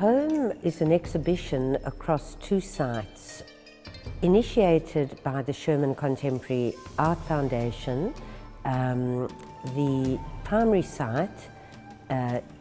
Home is an exhibition across two sites, initiated by the Sherman Contemporary Art Foundation. The primary site,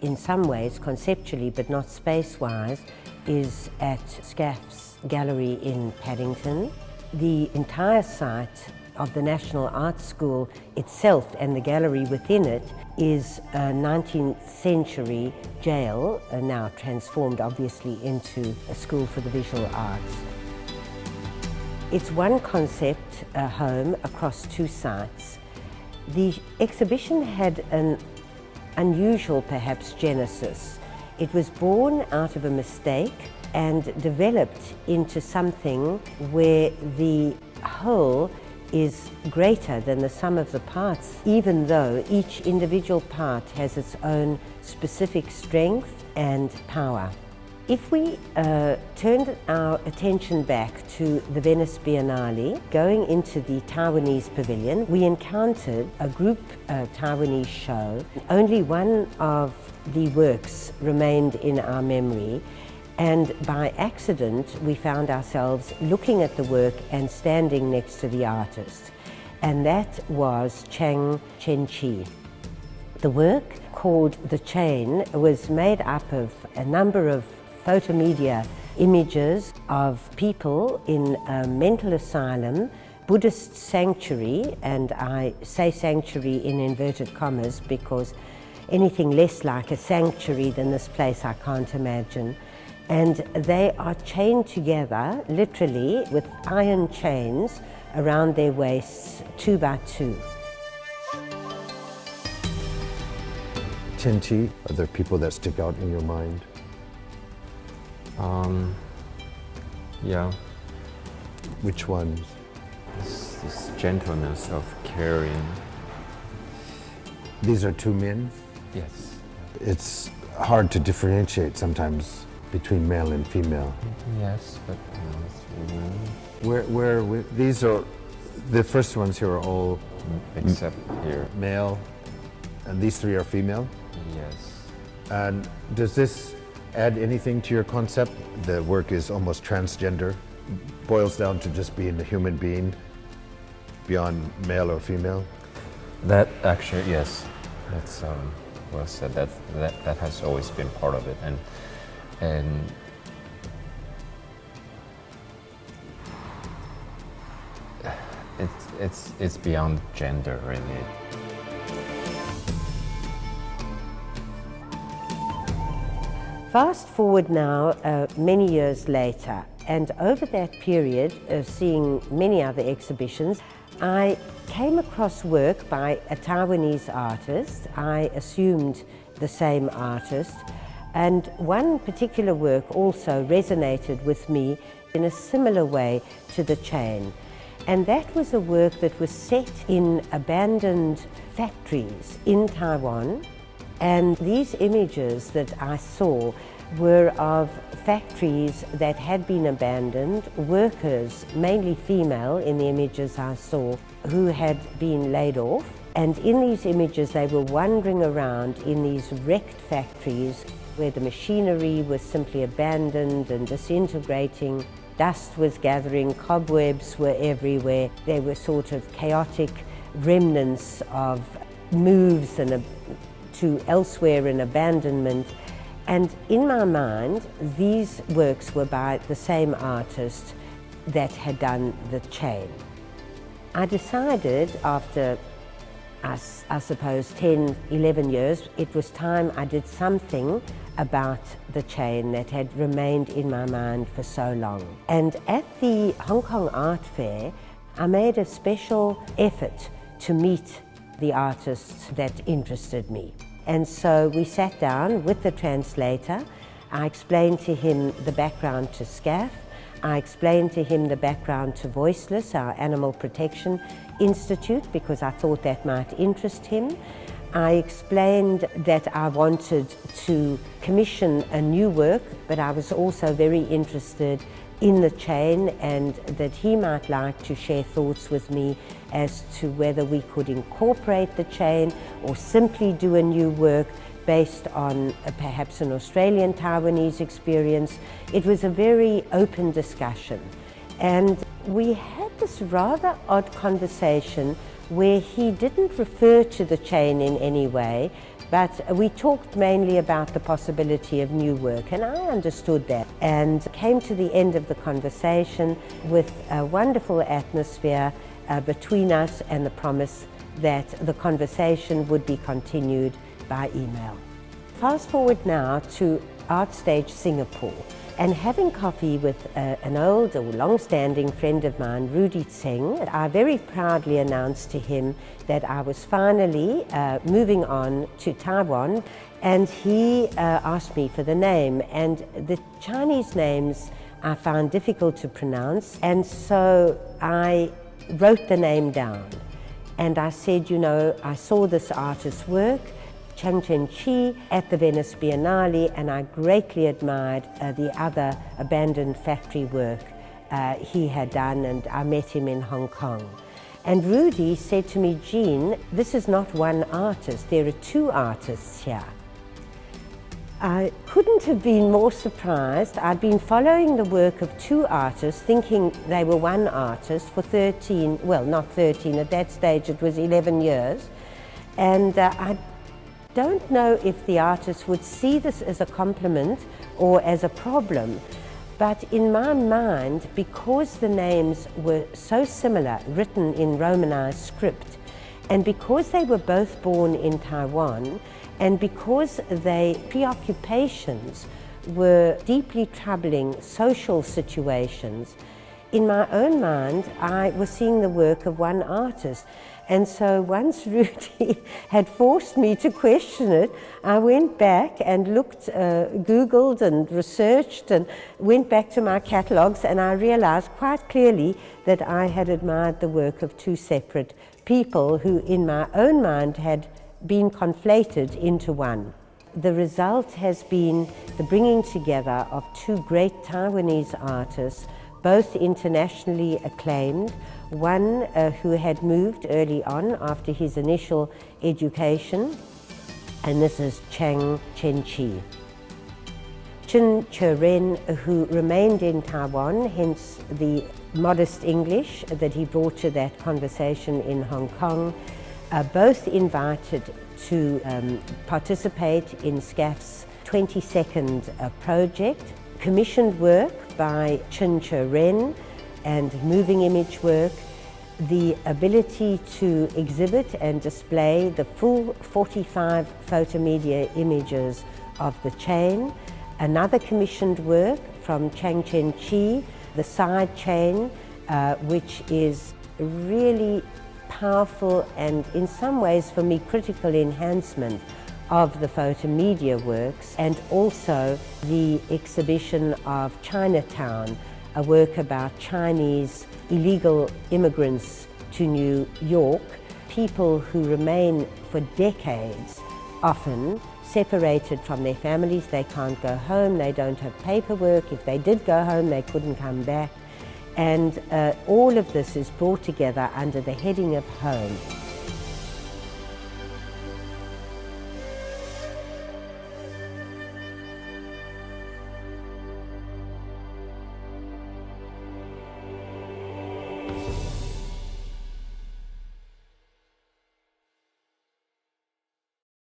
in some ways conceptually but not space-wise, is at SCAF's gallery in Paddington. The entire site of the National Art School itself and the gallery within it is a 19th century jail, now transformed obviously into a school for the visual arts. It's one concept, a home, across two sites. The exhibition had an unusual, perhaps, genesis. It was born out of a mistake and developed into something where the whole is greater than the sum of the parts, even though each individual part has its own specific strength and power. If we turned our attention back to the Venice Biennale, going into the Taiwanese pavilion, we encountered a group Taiwanese show. Only one of the works remained in our memory, and by accident we found ourselves looking at the work and standing next to the artist, and that was Chen Chieh-jen. The work, called The Chain, was made up of a number of photomedia images of people in a mental asylum, Buddhist sanctuary, and I say sanctuary in inverted commas because anything less like a sanctuary than this place I can't imagine. And they are chained together, literally, with iron chains around their waists, 2 by 2. Chien-Chi, are there people that stick out in your mind? Yeah. Which ones? This gentleness of caring. These are two men? Yes. It's hard to differentiate sometimes between male and female. Yes, but it's women. These are, the first ones here are all except here. Male, and these three are female? Yes. And does this add anything to your concept? The work is almost transgender, boils down to just being a human being beyond male or female? That actually, yes, that's well said. That has always been part of it, and it's beyond gender, really. Fast forward now, many years later, and over that period of seeing many other exhibitions, I came across work by a Taiwanese artist. I assumed the same artist, and one particular work also resonated with me in a similar way to The Chain. And that was a work that was set in abandoned factories in Taiwan. And these images that I saw were of factories that had been abandoned, workers, mainly female in the images I saw, who had been laid off. And in these images they were wandering around in these wrecked factories where the machinery was simply abandoned and disintegrating. Dust was gathering, cobwebs were everywhere. There were sort of chaotic remnants of moves and to elsewhere in abandonment. And in my mind, these works were by the same artist that had done The Chain. I decided after, I suppose, 10, 11 years, it was time I did something about The Chain that had remained in my mind for so long. And at the Hong Kong Art Fair, I made a special effort to meet the artists that interested me. And so we sat down with the translator. I explained to him the background to SCAF. I explained to him the background to Voiceless, our animal protection institute, because I thought that might interest him. I explained that I wanted to commission a new work, but I was also very interested in The Chain, and that he might like to share thoughts with me as to whether we could incorporate The Chain or simply do a new work based on perhaps an Australian Taiwanese experience. It was a very open discussion. And we had this rather odd conversation where he didn't refer to the chain in any way, but we talked mainly about the possibility of new work, and I understood that, and came to the end of the conversation with a wonderful atmosphere between us and the promise that the conversation would be continued by email. Fast forward now to ArtStage Singapore, and having coffee with an old or long-standing friend of mine, Rudy Tseng, I very proudly announced to him that I was finally moving on to Taiwan, and he asked me for the name, and the Chinese names I found difficult to pronounce, and so I wrote the name down. And I said, you know, I saw this artist's work, Chen Chieh, at the Venice Biennale, and I greatly admired the other abandoned factory work he had done, and I met him in Hong Kong. And Rudy said to me, Jean, this is not one artist, there are two artists here. I couldn't have been more surprised. I'd been following the work of two artists, thinking they were one artist for 13, well, not 13, at that stage it was 11 years. And I don't know if the artist would see this as a compliment or as a problem, but in my mind, because the names were so similar, written in Romanized script, and because they were both born in Taiwan, and because their preoccupations were deeply troubling social situations, in my own mind, I was seeing the work of one artist. And so once Rudy had forced me to question it, I went back and looked, Googled and researched and went back to my catalogues, and I realized quite clearly that I had admired the work of two separate people who in my own mind had been conflated into one. The result has been the bringing together of two great Taiwanese artists, both internationally acclaimed, one who had moved early on after his initial education, and this is Chen Chieh-jen. Chen Chieh-jen, who remained in Taiwan, hence the modest English that he brought to that conversation in Hong Kong, both invited to participate in SCAF's 22nd project, commissioned work by Chen Chieh-jen and moving image work, the ability to exhibit and display the full 45 photomedia images of the chain, another commissioned work from Chen Chieh-jen, the side chain, which is really powerful and in some ways for me critical enhancement of the photomedia works, and also the exhibition of Chinatown, a work about Chinese illegal immigrants to New York, people who remain for decades, often separated from their families. They can't go home, they don't have paperwork. If they did go home, they couldn't come back. And all of this is brought together under the heading of home.